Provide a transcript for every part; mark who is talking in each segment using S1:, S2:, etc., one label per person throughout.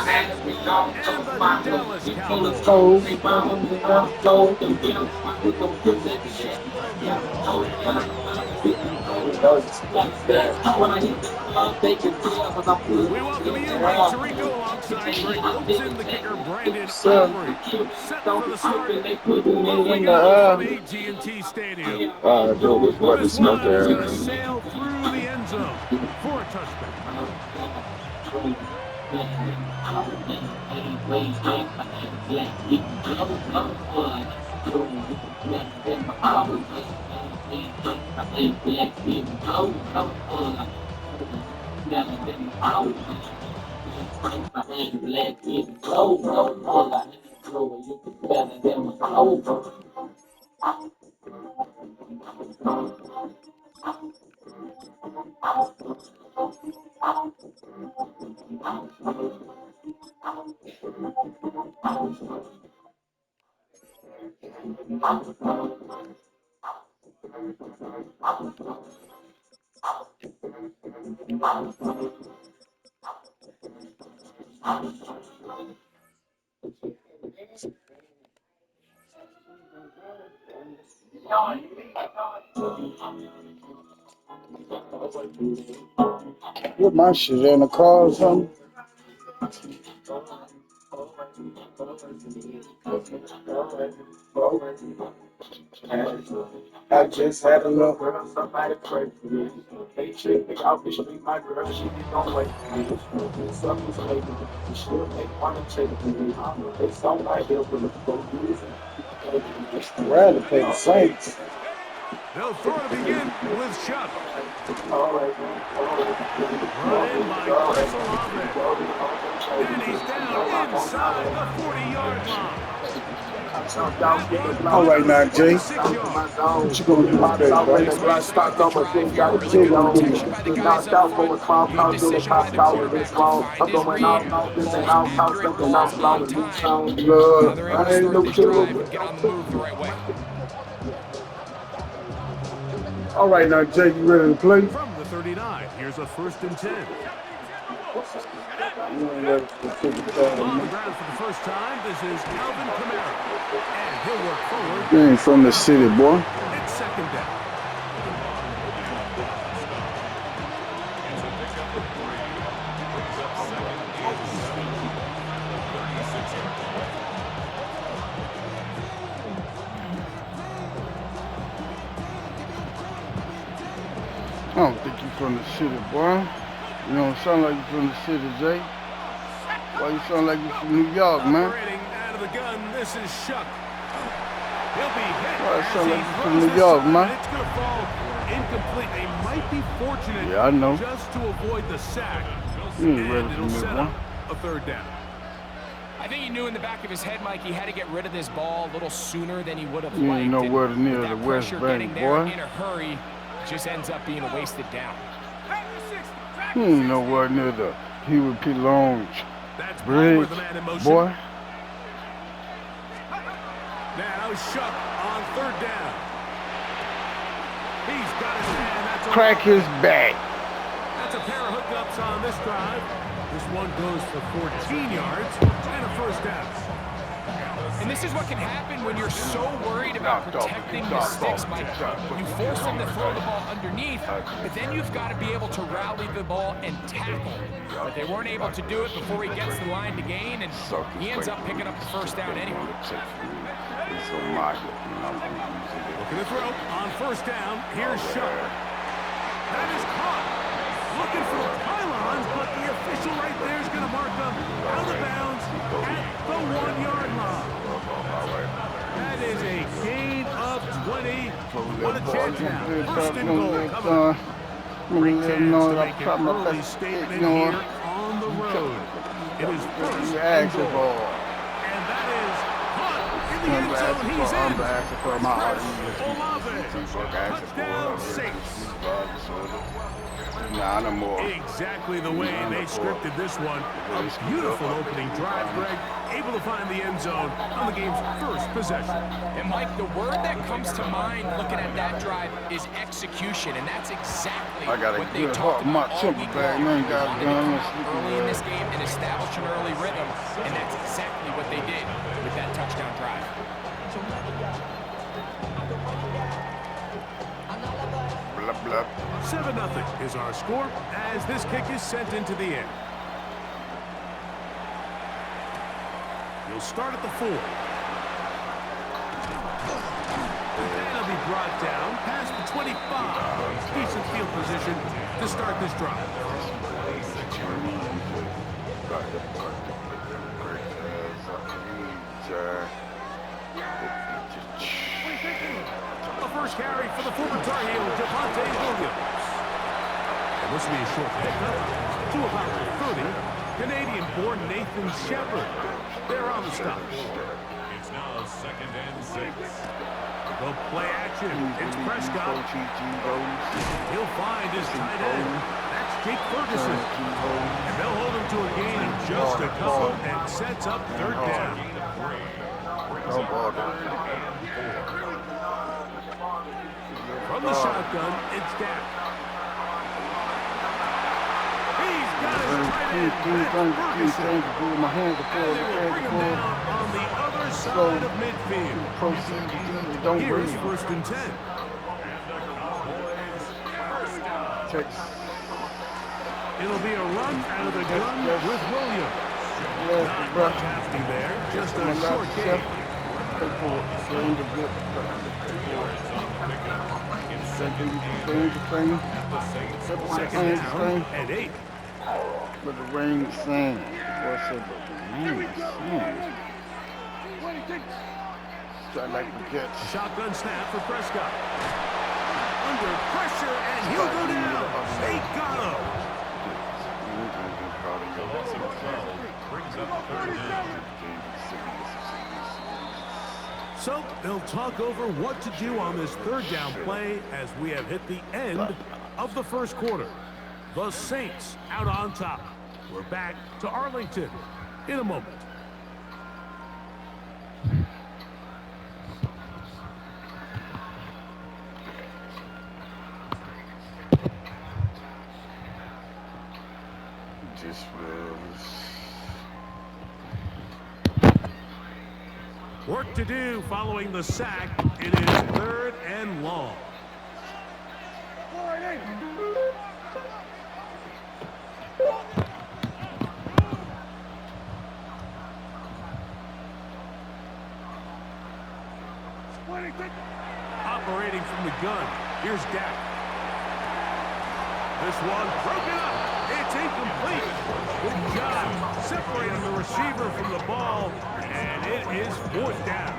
S1: And the Dallas Cowboys.
S2: So,
S1: We welcome you, Mike Tirico, alongside Greg Olson, the kicker, Brandon
S2: sir,
S1: Aubrey. Set for the start of
S2: in
S1: week
S2: the
S1: 11 from AT&T Stadium.
S2: Joe, what the
S1: This
S2: smoke
S1: one is going to
S2: there.
S1: sail through the end zone for a touchback.
S2: What my shit in the car or something? I just had a little girl, somebody pray for me. They tricked me off the street, my girl, she didn't know wait for me. Something's waiting, she still make one and check for me. They saw my hill with a full reason. Rather play the Saints.
S1: They'll throw to begin with Chuck. Brought in by Chris Olave. And he's down inside the 40-yard line.
S2: All right now, Jay. What you gonna do today, bro? Jay gonna do
S3: Protection by the guys up front. Good decision by the quarterback to find his read. Ball was accurate, ball was on time. Now they're able to
S2: I ain't
S3: start
S2: no
S3: this
S2: killer.
S3: drive and get on the move the right way.
S2: All right now, Jay, you ready to play?
S1: From the 39, here's a 1st and 10.
S2: You ain't ready to take it
S1: On the
S2: down.
S1: ground for the first time, this is Alvin Kamara. And he'll work forward.
S2: You ain't from the city, boy.
S1: It's 2nd down.
S2: I don't think you from the city, boy. You don't sound like you from the city, Jay. Why you sound like you from New York, man?
S1: Operating out of the gun, this is Shuck. He'll be hit
S2: Why it
S1: as
S2: sound
S1: he
S2: like you from
S1: throws
S2: New
S1: this
S2: York,
S1: time,
S2: man?
S1: and it's going to fall incomplete. They might be fortunate
S2: Yeah, I know.
S1: just to avoid the sack.
S2: You ain't
S1: And
S2: ready for
S1: it'll
S2: me,
S1: set
S2: boy.
S1: up a 3rd down.
S3: I think he knew in the back of his head, Mike, he had to get rid of this ball a little sooner than he would have
S2: You
S3: liked.
S2: ain't nowhere
S3: And
S2: near
S3: with
S2: the
S3: that
S2: West
S3: pressure
S2: Bank,
S3: getting there
S2: boy.
S3: in a hurry, just ends up being a wasted down.
S2: You ain't nowhere near the Huey P. Long
S1: That's Palmer,
S2: Bridge,
S1: the man in motion.
S2: boy.
S1: Now Shuck on 3rd down. He's got his hand. That's a
S2: Crack his back.
S1: That's a pair of hookups on this drive. This one goes for 14 yards and a 1st down.
S3: And this is what can happen when you're so worried about protecting the sticks, Mike. You force them to throw the ball underneath, but then you've got to be able to rally the ball and tackle. But they weren't able to do it before he gets the line to gain, and he ends up picking up the 1st down anyway.
S1: Looking to throw on 1st down. Here's Shuck. That is caught. Looking for the pylons, but the official right there is going to mark them out of bounds at the 1-yard line. That is a gain of 20. What a chance now. 1st and goal coming. Great chance to make an early statement here on the road. It is 1st and goal. And that is caught in the end zone. He's in. Chris Olave. Touchdown Saints.
S4: Nah, no more.
S1: Exactly the way they scripted this one. A beautiful opening drive, Greg. Able to find the end zone on the game's first possession.
S3: And Mike, the word that comes to mind looking at that drive is execution, and that's exactly
S4: I got a
S3: what they
S4: good
S3: talked
S4: heart, my
S3: about all
S4: temper
S3: week
S4: bag,
S3: long.
S4: man.
S3: They
S4: Got
S3: wanted to
S4: gun,
S3: come early in this game and establish an early rhythm, and that's exactly what they did with that touchdown drive.
S1: 7-0 is our score as this kick is sent into the air. You'll start at the 4. That'll be brought down past the 25. Decent field position to start this drive. The first carry for the former Tar Heel, Devontae Williams. And this will be a short pickup to about 30. Canadian-born Nathan Shepard. They're on the stop.
S5: It's now 2nd and 6.
S1: The play action. It's Prescott. He'll find his tight end. That's Jake Ferguson. And they'll hold him to a gain of just a couple and sets up 3rd down. From the shotgun, it's Dak. He's got his tight end. Ferguson. And they will bring him down on the other side of midfield. Here's 1st and 10. It'll be a run out of the gun with Williams. Not much happening there, just a short gain. Second down and 8.
S4: But the rain sand. What's up with the rain sand? Try like to catch.
S1: Shotgun snap for Prescott. Under pressure, and he'll go down. They got him. So they'll talk over what to do on this 3rd down play as we have hit the end of the 1st quarter. The Saints out on top. We're back to Arlington in a moment.
S4: Just
S1: Work to do following the sack. It is 3rd and long. Operating from the gun. Here's Dak. This one broken up. It's incomplete. Good job separating the receiver from the ball, and it is 4th down.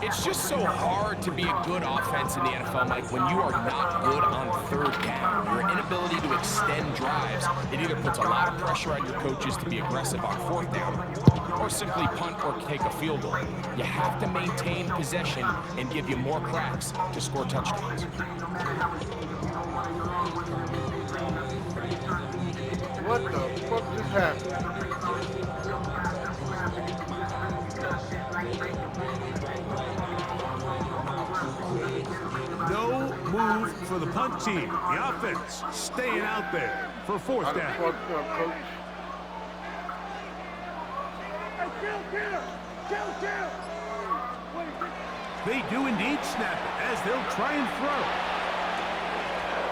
S3: It's just so hard to be a good offense in the NFL, Mike, when you are not good on 3rd down. Your inability to extend drives, it either puts a lot of pressure on your coaches to be aggressive on 4th down, or simply punt or take a field goal. You have to maintain possession and give you more cracks to score touchdowns.
S4: what the fuck just happened?
S1: No move for the punt team. The offense staying out there for 4th down.
S4: Fucked up, coach.
S1: They do indeed snap it as they'll try and throw.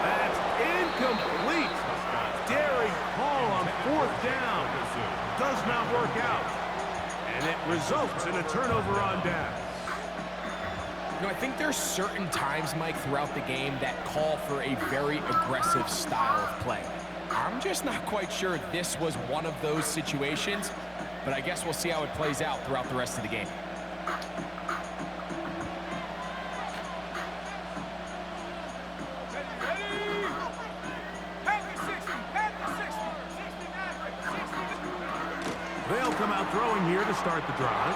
S1: That's incomplete. Daring call on 4th down. Does not work out. And it results in a turnover on down.
S3: You know, I think there's certain times, Mike, throughout the game that call for a very aggressive style of play. I'm just not quite sure this was one of those situations, but I guess we'll see how it plays out throughout the rest of the game.
S1: They'll come out throwing here to start the drive.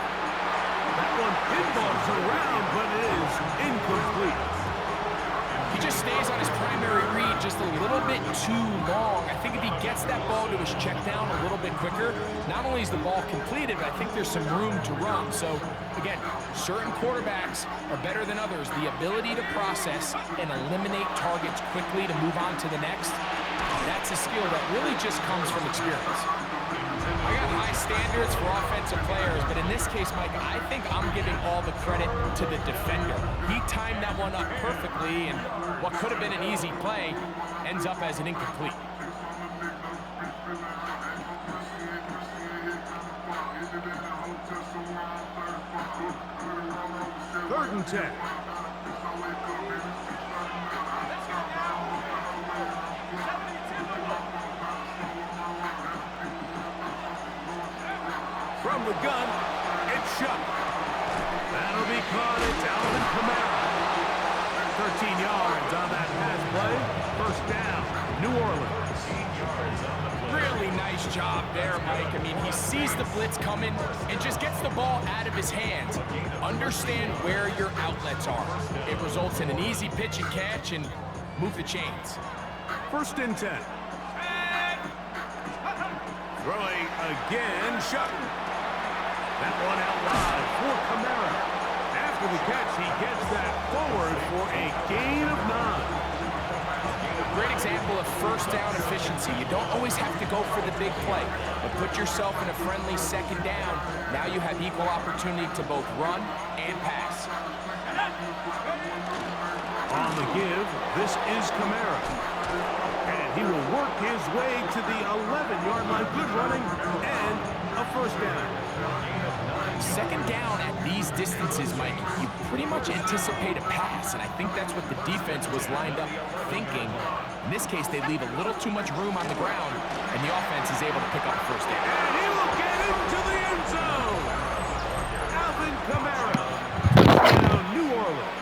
S1: That one pinballs around, but it is incomplete.
S3: He just stays on his primary read just a little bit too long. I think if he gets that ball to his check down a little bit quicker, not only is the ball completed, but I think there's some room to run. So, again, certain quarterbacks are better than others. The ability to process and eliminate targets quickly to move on to the next, that's a skill that really just comes from experience. I got high standards for offensive players, but in this case, Mike, I think I'm giving all the credit to the defender. He timed that one up perfectly, and what could have been an easy play ends up as an incomplete.
S1: Third and 10. From the gun, it's shut. That'll be caught. It's Alvin Kamara. 13 yards on that pass play. First down, New Orleans.
S3: Really nice job there, Mike. I mean, he sees the blitz coming and just gets the ball out of his hands. Understand where your outlets are. It results in an easy pitch and catch and move the chains.
S1: First and 10. Throwing again, shut. That one out wide for Kamara. After the catch, he gets that forward for a gain of 9.
S3: Great example of first down efficiency. You don't always have to go for the big play, but put yourself in a friendly second down. Now you have equal opportunity to both run and pass.
S1: On the give, this is Kamara. And he will work his way to the 11-yard line. Good running and a first down.
S3: Second down at these distances, Mike, you pretty much anticipate a pass, and I think that's what the defense was lined up thinking. In this case, they leave a little too much room on the ground, and the offense is able to pick up a first down.
S1: And he will get into the end zone. Alvin Kamara. Touchdown, New Orleans.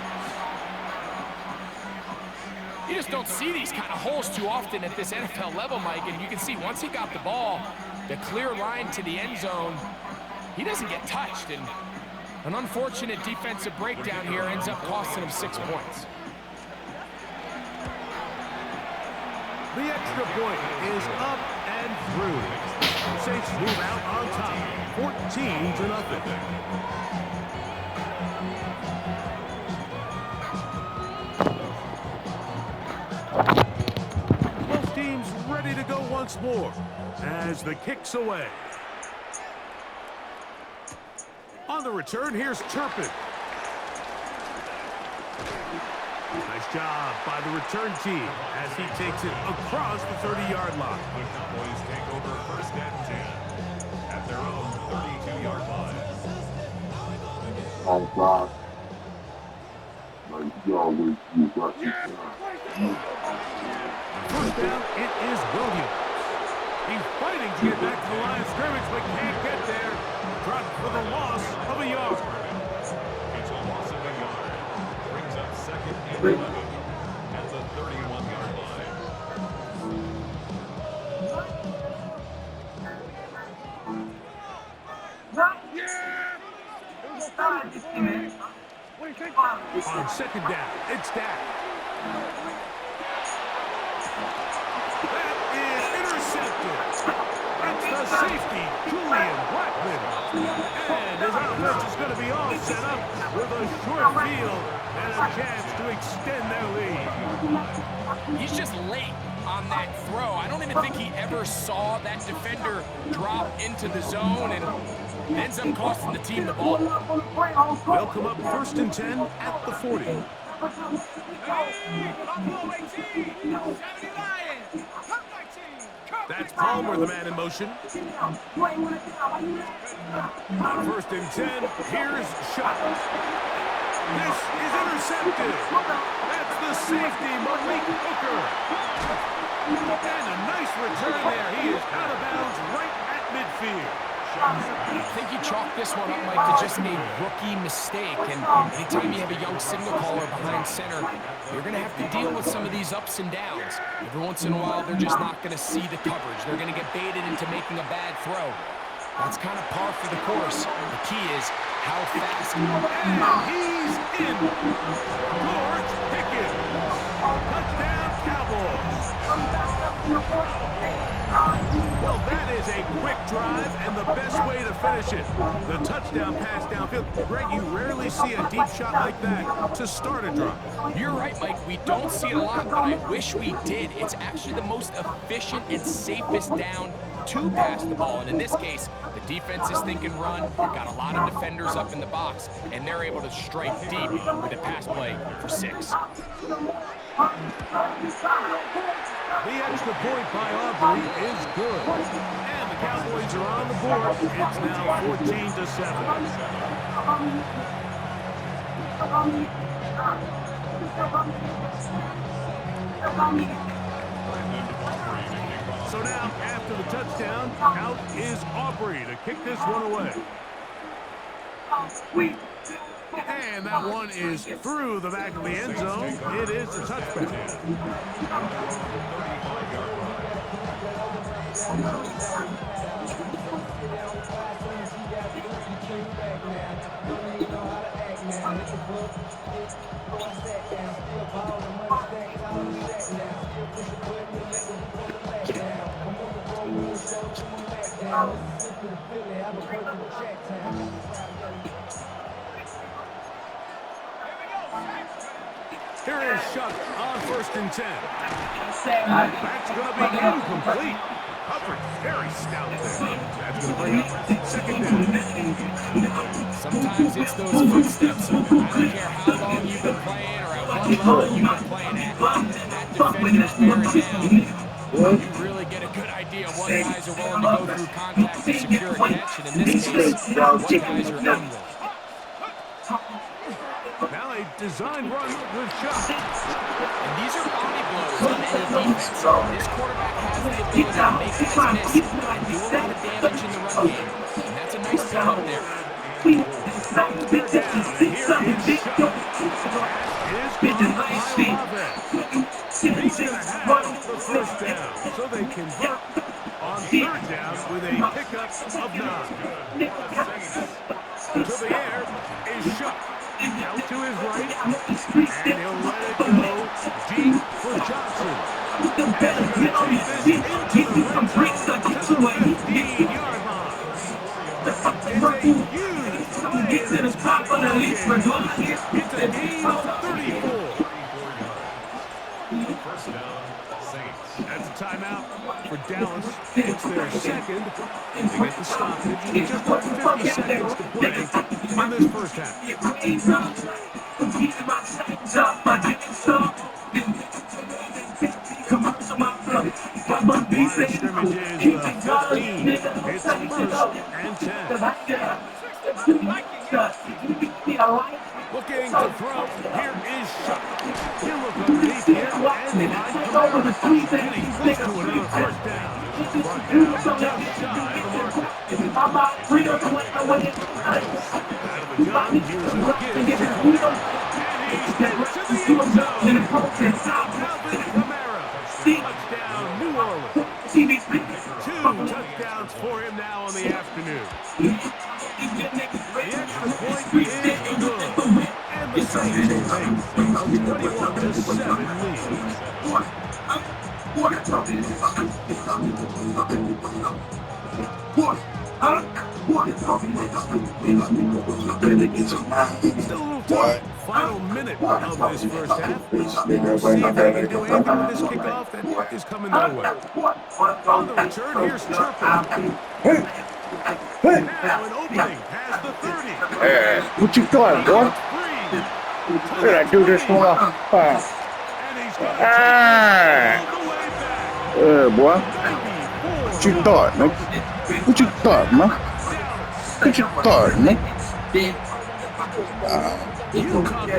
S3: You just don't see these kind of holes too often at this NFL level, Mike, and you can see once he got the ball, the clear line to the end zone, he doesn't get touched, and an unfortunate defensive breakdown here ends up costing him 6 points.
S1: The extra point is up and through. Saints move out on top, 14-0. Both teams ready to go once more as the kick's away. On the return, here's Turpin. Nice job by the return team as he takes it across the 30-yard line.
S5: The Cowboys take over first and 10 at their own 32-yard line.
S2: On block. Like, you always do what you can.
S1: First down, it is Williams. He's fighting to get back to the line of scrimmage, but can't get there. Dropped for the loss of a yard.
S5: It's a loss of a yard. Brings up second and 11 at the 31-yard line.
S1: On second down, it's Dak. That is intercepted. It's the safety, Julian Blackman. And his offense is going to be all set up with a short field and a chance to extend their lead.
S3: He's just late on that throw. I don't even think he ever saw that defender drop into the zone and ends up costing the team the ball.
S1: They'll come up first and 10 at the 40. That's Palmer, the man in motion. On first and 10, here's Shot. This is intercepted. That's the safety, Malik Hooker. And a nice return there. He is out of bounds right at midfield.
S3: I think you chalk this one up, Mike, to just a rookie mistake. And anytime you have a young signal caller behind center, you're going to have to deal with some of these ups and downs. Every once in a while, they're just not going to see the coverage. They're going to get baited into making a bad throw. That's kind of par for the course. The key is, how fast.
S1: And he's in. George Pickens. Touchdown, Cowboys. Well, that is a quick drive and the best way to finish it. The touchdown pass downfield. Greg, you rarely see a deep shot like that to start a drive.
S3: You're right, Mike. We don't see it a lot, but I wish we did. It's actually the most efficient and safest down to pass the ball. And in this case, the defense is thinking run, got a lot of defenders up in the box, and they're able to strike deep with a pass play for 6.
S1: The extra point by Aubrey is good. And the Cowboys are on the board. It's now 14-7. So now, after the touchdown, out is Aubrey to kick this one away. And that one is through the back of the end zone. It is a touchback. Here is Shuck on 1st and 10. That's going to be incomplete. Coverage very stout there. That's going to bring up 2nd down.
S3: Sometimes it's those footsteps. I don't care how long you've been playing or at what level you've been playing at. That defender's bearing down. You really get a good idea of what guys are willing to go through contact to secure a catch, and in this case, what guys are unwilling.
S1: Now a design run with Shuck.
S3: And these are body blows on any defense. This quarterback has the ability to make guys miss and do a lot of damage in the run game. And that's a nice pickup there.
S1: Here is Shuck. He's going to have the 1st down, so they convert on 3rd down with a pickup of 9. To the air is Shuck. Out to his right, and he'll let it go deep for Johnson. And they're going to take this into the red zone to the 15-yard line. It's a huge play in this football game. It's a gain of 34.
S5: First down, Saints.
S1: That's a timeout for Dallas. It's their 2nd. They get the stoppage. Just about 50 seconds to play in this 1st half. Line of scrimmage is 15. It's 1st and 10. Looking to throw. Here is Shuck. He'll look underneath here. And line over the tweet. And he flips to another 1st down. Brought down just shy of the marker. Out of the gun. Here's a give. And he's headed to the end zone. Alvin Kamara. Touchdown, New Orleans. 2 touchdowns for him now on the afternoon. The extra point is good. And the Saints will take a 21-7 lead. Still a little time. Final minute of this 1st half. We'll see if they can do anything with this kickoff that is coming their way. On the return, here's Turpin. Now an opening has the 30.
S4: Hey, what you doing, boy? Look at that dude just went off.
S1: And he's got all the way back.
S4: Boy. What you thought, man? What you thought, man? What you thought, man?
S1: You talked about a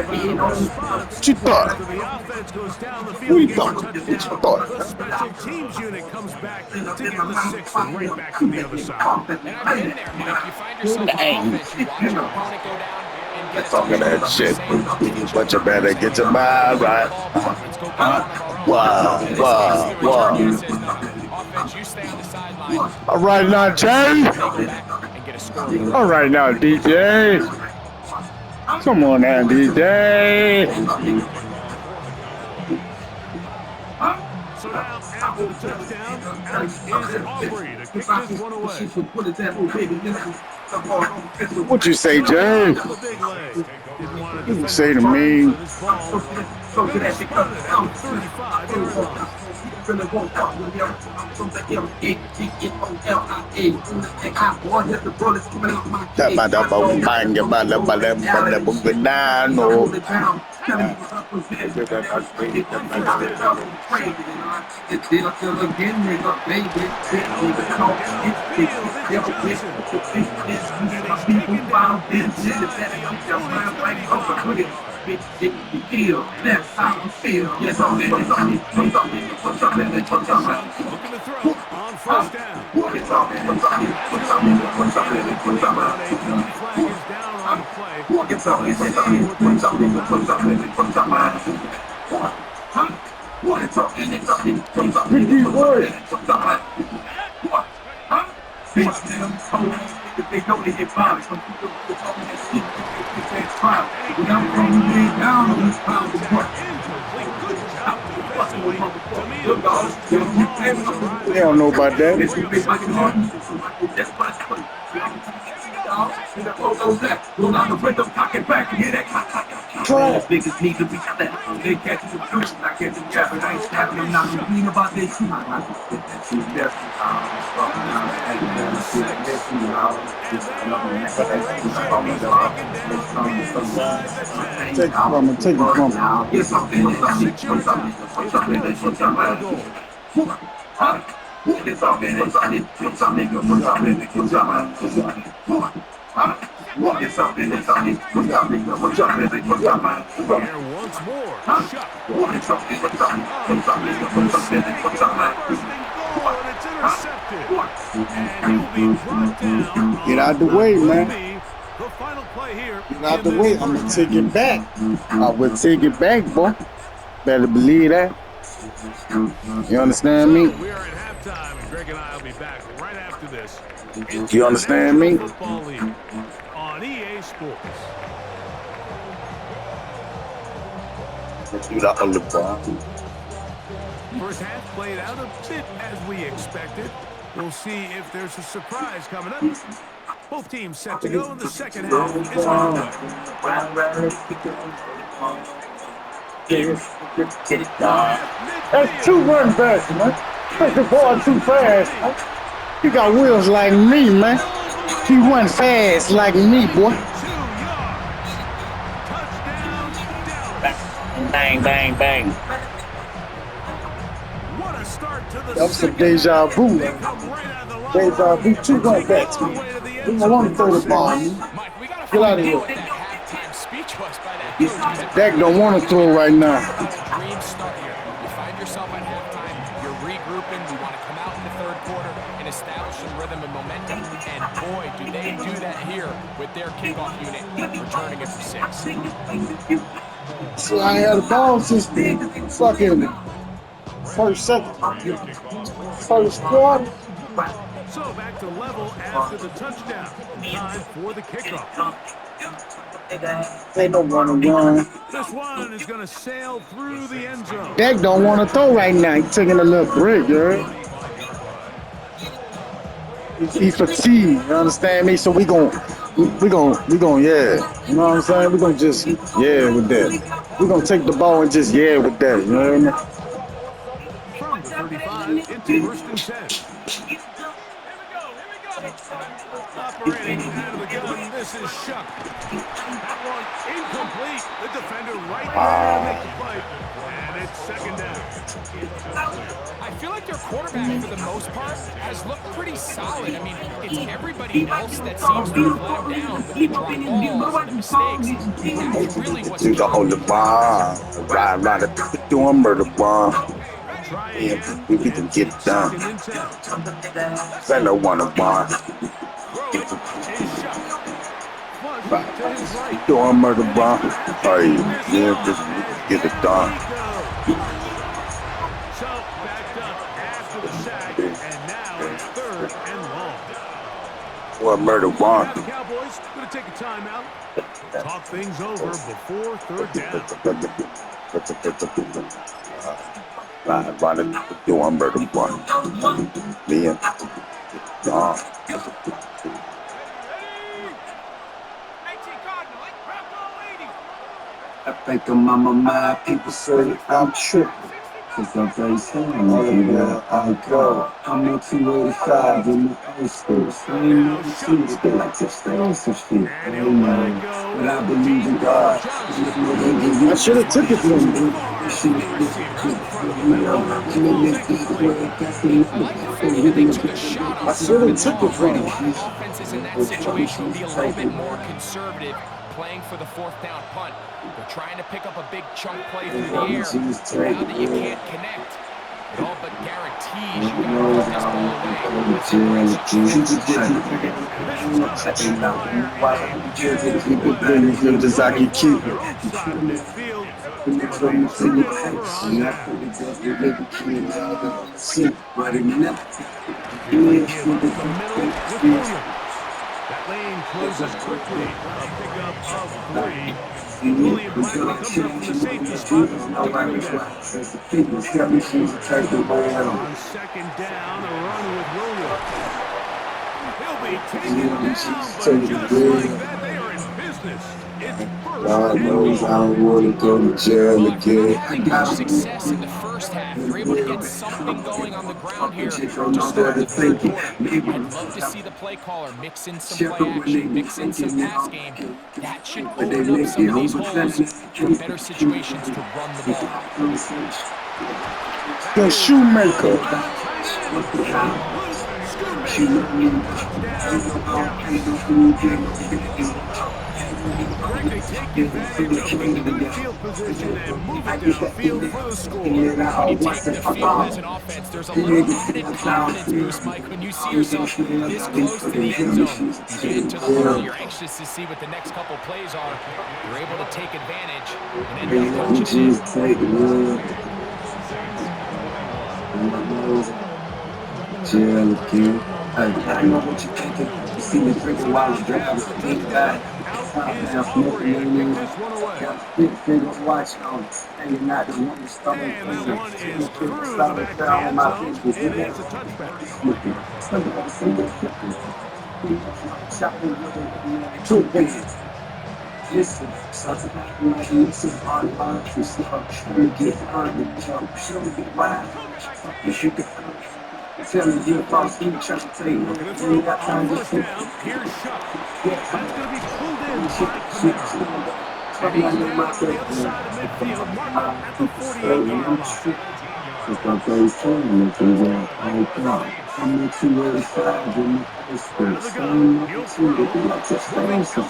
S1: response.
S4: What you thought?
S1: After the offense goes down the
S4: What
S1: field,
S4: you
S1: gets a
S4: thought? What you
S1: touchdown.
S4: thought?
S1: The special teams unit comes back to get the 6th and right back from the other side.
S3: And I've been there, Mike. You find yourself on offense, you watch your opponent go down and get a
S4: Talking that shit. But you better get your mind right. Wow.
S3: Offense, you stay on the sideline.
S4: All right, now, Jerry.
S3: They go back and get a score.
S4: All right now, DJ. Come on now, DJ.
S1: So now, after the touchdown, out is Aubrey to kick this one away.
S4: What you say, Jay?
S1: The big leg. Didn't want to
S4: What you
S1: defend
S4: say
S1: the
S4: to
S1: run,
S4: me?
S1: so this ball gonna spot it at the 35-yard line. And over downfield, it's Johnson. And he's taken down inside the opponent's 35. So, looking to throw on first down. As we roll over into the game, but a penalty flag is down on the play. Let's see what they call incomplete. Good job defensively. To me, the ball was
S4: They
S1: arriving
S4: don't know
S1: on
S4: about that.
S1: for the second down. On this man, 6. And they are in for a chip. He's taken down inside the 10.
S4: Take it from him. Take it from him.
S1: And it's 6 yards out. It's 1st and goal. Here once more. Shuck. Making the mistake of 1st and goal, and it's intercepted. And he'll be brought down.
S4: Get out the way, man.
S1: The final play here.
S4: Get out the way. I'm gonna take it back. I will take it back, boy. Better believe that. You understand me?
S1: We are at halftime, and Greg and I will be back right after this.
S4: You understand me?
S1: Football League on EA Sports.
S4: Let's do the other ball.
S1: First half played out a bit as we expected. We'll see if there's a surprise coming up. Both teams set to go in the second half is underway.
S4: That's two run backs, man. Push the ball too fast. Man. You got wheels like me, man. He run fast like me, boy.
S1: 2 yards. Touchdown, Dallas.
S4: Bang, bang, bang.
S1: What a start to the
S4: That was some
S1: second
S4: deja
S1: half.
S4: vu.
S1: They come right out of the line.
S4: Deja vu. Two run backs, man. We don't want to throw the ball. Man.
S3: Mike, we gotta
S4: Get out
S3: find
S4: of
S3: out
S4: here.
S3: what that halftime speech was by that coach.
S4: Dak don't want to throw right now.
S3: Dream start here. You find yourself at halftime, you're regrouping, you want to come out in the third quarter and establish some rhythm and momentum. And boy, do they do that here with their kickoff unit returning it for 6.
S4: So I had a ball since fucking first quarter.
S1: So back to level after the touchdown. Time for the kickoff.
S4: They don't want to run.
S1: This one is going to sail through the end zone.
S4: Dak don't want to throw right now. He's taking a little break, girl. He fatigued, you understand me? So we gon', yeah. You know what I'm saying? We gonna just, yeah, with that. We gonna take the ball and just, yeah, with that. You know what I mean?
S1: From the 35 into 1st and 10. Operating out of the gun, this is Shuck. That one incomplete. The defender right there to make the play. And it's 2nd down.
S3: I feel like their quarterback, for the most part, has looked pretty solid. I mean, it's everybody else that seems to have let him down with the drop balls and the mistakes. That's really what's
S4: You can hold the ball, ride the doing murder ball.
S1: Try
S4: Yeah,
S1: again.
S4: we can get it done.
S1: 2nd and 10.
S4: Fella want a ball.
S1: Throw it is Shuck. Flush to his right.
S4: Doing murder ball. Hey, yeah, just get it done.
S1: So backed up after the sack, and now it's 3rd and long.
S4: Well, murder one.
S1: Now the Cowboys going to take a timeout. Talk things over before third down.
S4: Right, doing murder one. Me and John. I think I'm on my mind, people say I'm tripping. Cause I'm very soon, where I go. I'm on 285 in the Oscars. I ain't never seen it, they like to stay on some shit. I don't know, but I believe in God. I should have took it from you.
S3: I like the fact that they took a shot
S4: I
S3: on
S4: should
S3: third
S4: have
S3: and
S4: took
S3: long,
S4: it
S3: right?
S4: from
S3: A
S4: you.
S3: lot of offenses in that situation will be a little bit more conservative playing for the fourth down punt. They're trying to pick up a big chunk play through the air. So now that you can't connect, it all but guarantees you got to put this ball away as it brings you fourth and short.
S1: This is going to expire in a very quick
S4: Just I can
S1: on
S4: keep
S1: their
S4: it.
S1: own side of midfield as they turn it over on down. Here they give up the middle with Williams. That lane closes quickly. A pickup of 3. Julian Blackman comes up from the safety spot to bring him down. On second down, a run with Williams. He'll be taken down, but just like that, they are in business. It's first
S4: God
S1: and
S4: knows I
S1: goal.
S4: don't want to go to jail
S3: Well, after not
S4: again.
S3: having much success in the first half, they're able to get something going on the ground here to start the third quarter. I'd love to see the play caller mix in some play action, mix in some pass game. That should open up some of these holes for better situations to run the ball.
S1: That
S4: The
S1: is
S4: Shoemaker.
S1: a tight end. Luke Schoonmaker. Touchdown, Cowboys. Greg, they take advantage of the good field position and move it downfield for the score.
S3: When you take the field as an offense, there's a little added confidence boost, Mike, when you see yourself this close to the end zone. You get into the huddle, you're anxious to see what the next couple plays are. You're able to take advantage and end up punching it in.
S4: Jail again. I know what you're thinking. You see me drinking
S1: So
S4: while
S1: now
S4: I'm
S1: Jackson
S4: driving.
S1: with the
S4: Think
S1: touchdown.
S4: back.
S1: Out
S4: Top
S1: is
S4: down
S1: Aubrey
S4: smoking
S1: to
S4: on
S1: kick
S4: me.
S1: this one away.
S4: Got big fingers watching on. Hanging out the one stone.
S1: And that one is through the
S4: Solid
S1: back of the
S4: down on
S1: end
S4: my
S1: zone.
S4: fingers.
S1: It is a touchback.
S4: Two things. Listen, something like this is online to start trying to get on the jump. Show me why. If you can tell me you're false, you trying to tell you.
S1: Looking to throw on first down. Here's Shuck. That's going to be pulled in by Kamara. And he's down on the other side of midfield, marked up at the 48-yard line.
S4: It's my first time if you want to come. I'm not too worried about it.
S1: Out of the gun, he'll throw. Moving outside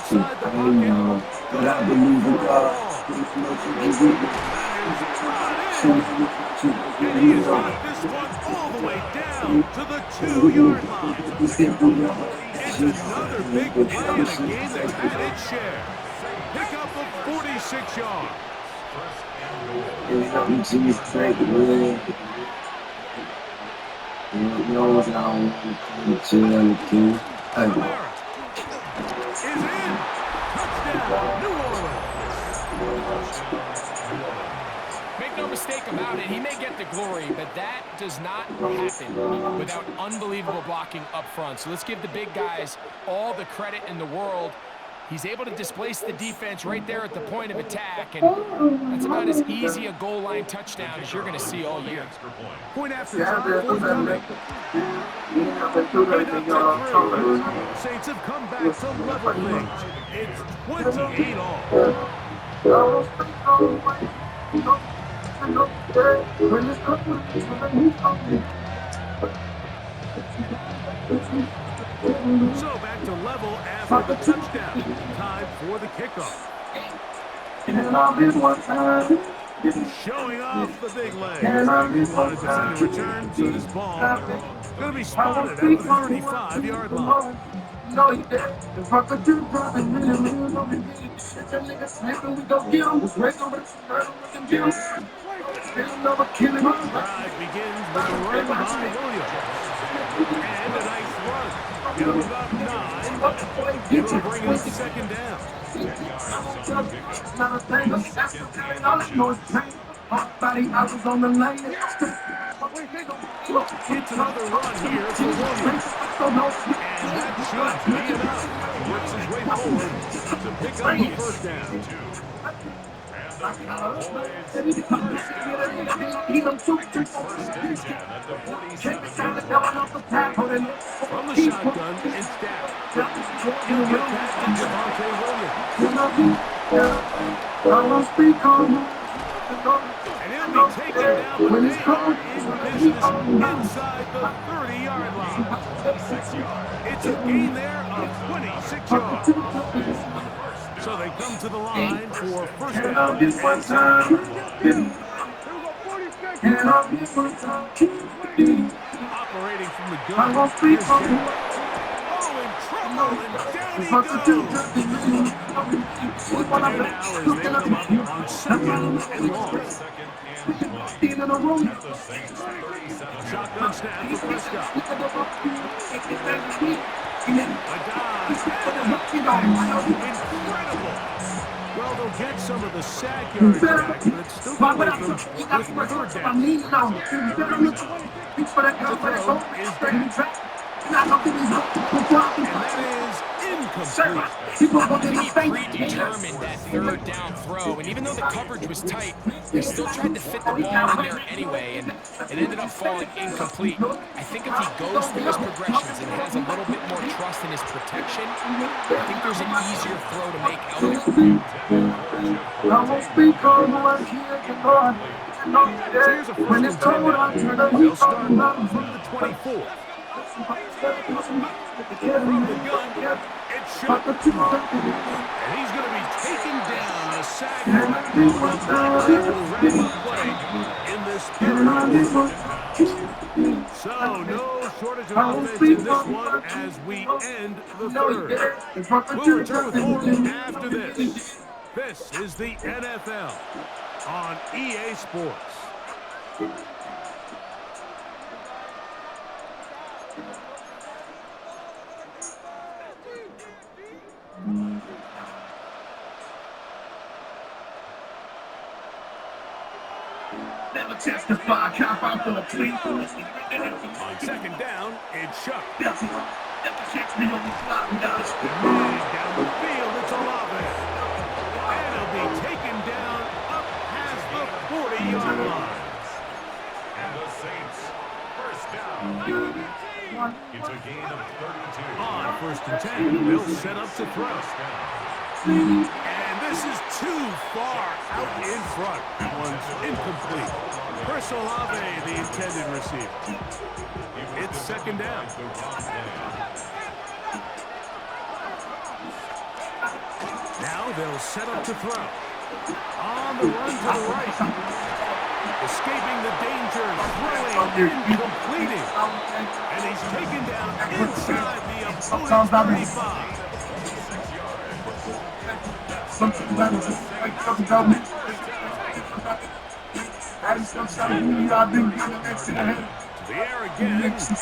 S1: the
S4: I
S1: pocket.
S4: know, but I
S1: Going
S4: believe in
S1: for it
S4: God.
S1: all.
S4: There's nothing you do.
S1: That is brought in. And he has got this one all the way down to the 2-yard line. It's another big play in a game that's had its share. Pickup of 46 yards.
S4: Jesus, take it, man. You know I don't want to jail again.
S1: Kamara is in. Touchdown, New Orleans.
S3: Make no mistake about it, he may get the glory, but that does not happen without unbelievable blocking up front. So let's give the big guys all the credit in the world. He's able to displace the defense right there at the point of attack, and that's about as easy a goal line touchdown as you're going to see all year.
S1: Point after try forthcoming. Beat up to 3. Saints have come back to level things. It's 28 all. So back to level after the touchdown. Time for the kickoff. Showing off the big legs. Wanted to send a return, so this ball going to be spotted at the 35-yard line. Drive begins with a run by Williams. And a nice run. Give him about 9. It'll bring up second down.
S5: 10 yards on the pickup. Second and
S1: It's another run here for Williams. And that should be enough. He works his way forward to pick up the first down.
S5: 2. And the Cowboys first and 10 at the 47-yard line.
S1: From the shotgun, it's down. He'll get that to Javonte Williams. And he'll be taken down, but they are in business inside the 30-yard line.
S5: 6 yards.
S1: It's a gain there of 26 yards. So they come to the line for first down and 10. Operating from the gun. Here's Jerry. Oh, in trouble, and down he goes. What they do now is they come up on second and long.
S5: Second and 20 at the Saints 37.
S1: Shotgun snap for Prescott. A dive. Incredible. Well, they'll get some of the sack yards back, but it's still going to leave them with third down. The throw is down. And that is incomplete.
S3: He predetermined that third down throw, and even though the coverage was tight, they still tried to fit the ball in there anyway, and it ended up falling incomplete. I think if he goes through his progressions and has a little bit more trust in his protection, I think there's an easier throw to make out
S1: So here's a first and 10 now. They'll start from the 24. From the gun, it's shot. And he's going to be taken down. A sack will wrap up play in this third. So no shortage of offense in this one as we end the third. We'll return with more after this. This is the NFL on EA Sports.
S2: Never testify, cop out for the plea.
S1: On second down, it's Shuck.
S2: Never catch me on the block, guys.
S1: Down the field, it's Olave. And he'll be taken down up past the 40-yard line.
S5: And the Saints first down. It's a gain of 32.
S1: On first and 10, they'll set up to throw. And this is too far out in front. That one's incomplete. Chris Olave, the intended receiver. It's second down. Now they'll set up to throw. On the run to the right. Escaping the danger, throwing, completing. And he's taken down inside the opponent's 35. The air again. Intercepted.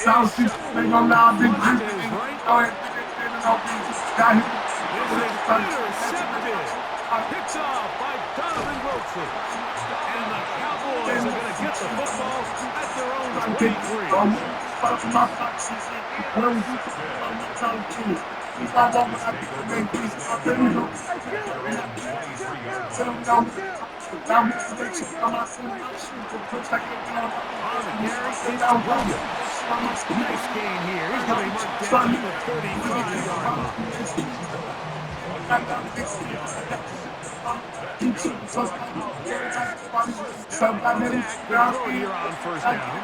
S1: Picked off by Donovan Wilson. And the Cowboys are going to get the football at their own 23. Nice game here. He's going to be marked down to the 35-yard line. Here on first down.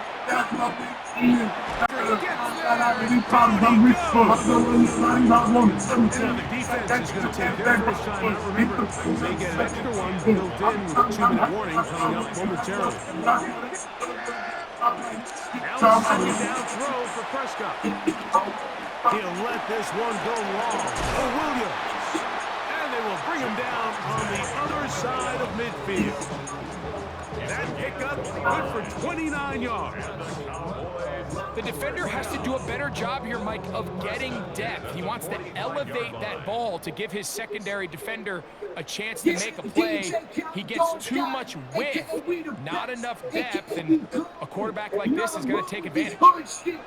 S1: The defense is going to take their first time out. Remember, they get an extra one built in with 2-minute warning coming up momentarily. Now a second down throw for Prescott. He'll let this one go long. Oh, Williams. And they will bring him down on the other side of midfield. That pickup good for 29 yards.
S3: The defender has to do a better job here, Mike, of getting depth. He wants to elevate that ball to give his secondary defender a chance to make a play. He gets too much width, not enough depth, and a quarterback like this is going to take advantage.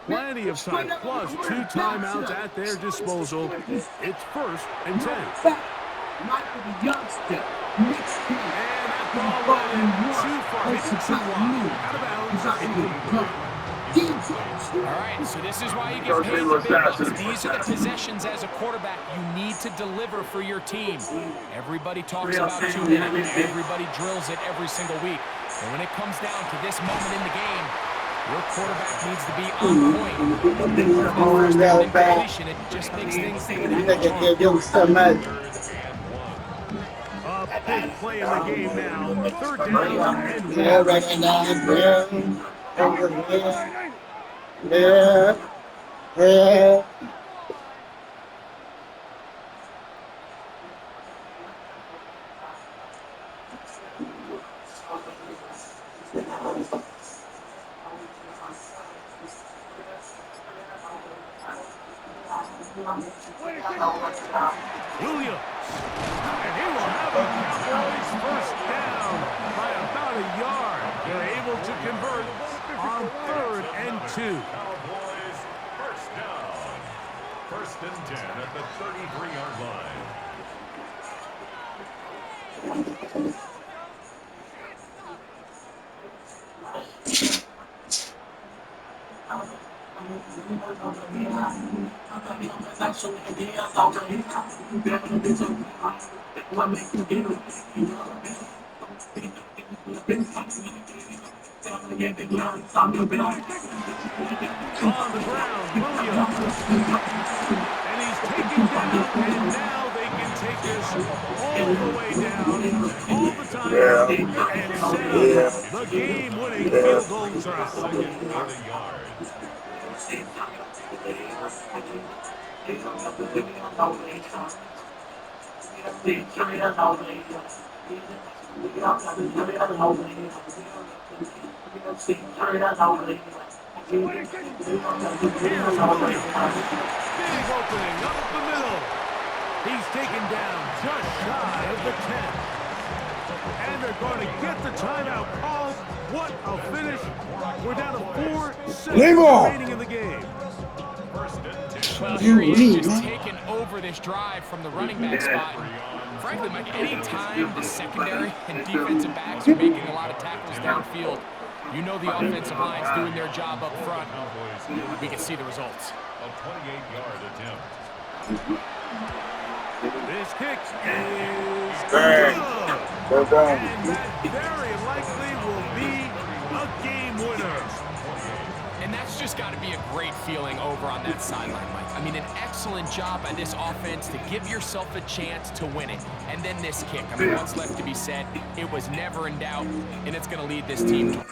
S1: Plenty of time, plus 2 timeouts at their disposal. It's 1st and 10. And that ball went in too far. It's too wide. Out of bounds.
S3: All right, so this is why you get paid the big bucks. These are the possessions as a quarterback you need to deliver for your team. Everybody talks about 2 minutes. Everybody drills it every single week. And when it comes down to this moment in the game, your quarterback needs to be on point. It just makes things
S1: a big play in the game now. 3rd down and 1. Williams, and he will have a Cowboys 1st down by about a yard. They're able to convert on 3rd and 2.
S5: Cowboys 1st down. 1st and 10 at the 33-yard line.
S1: On the ground, Williams. And he's taken down, and now they can take this all the way down, all the time, and set the game-winning field goal try.
S5: 2nd and a yard.
S1: Here's Williams. Big opening up the middle. He's taken down just shy of the 10. And they're going to get the timeout called. What a finish. We're down to 4 seconds remaining in the game.
S3: Well, here he is just taking over this drive from the running back spot. Frankly, Mike, any time the secondary and defensive backs are making a lot of tackles downfield, you know the offensive line's doing their job up front. We can see the results.
S5: A 28-yard attempt.
S1: This kick is good. And that very likely will be a game winner.
S3: And that's just got to be a great feeling over on that sideline, Mike. I mean, an excellent job by this offense to give yourself a chance to win it. And then this kick. I mean, what's left to be said? It was never in doubt, and it's going to lead this team to...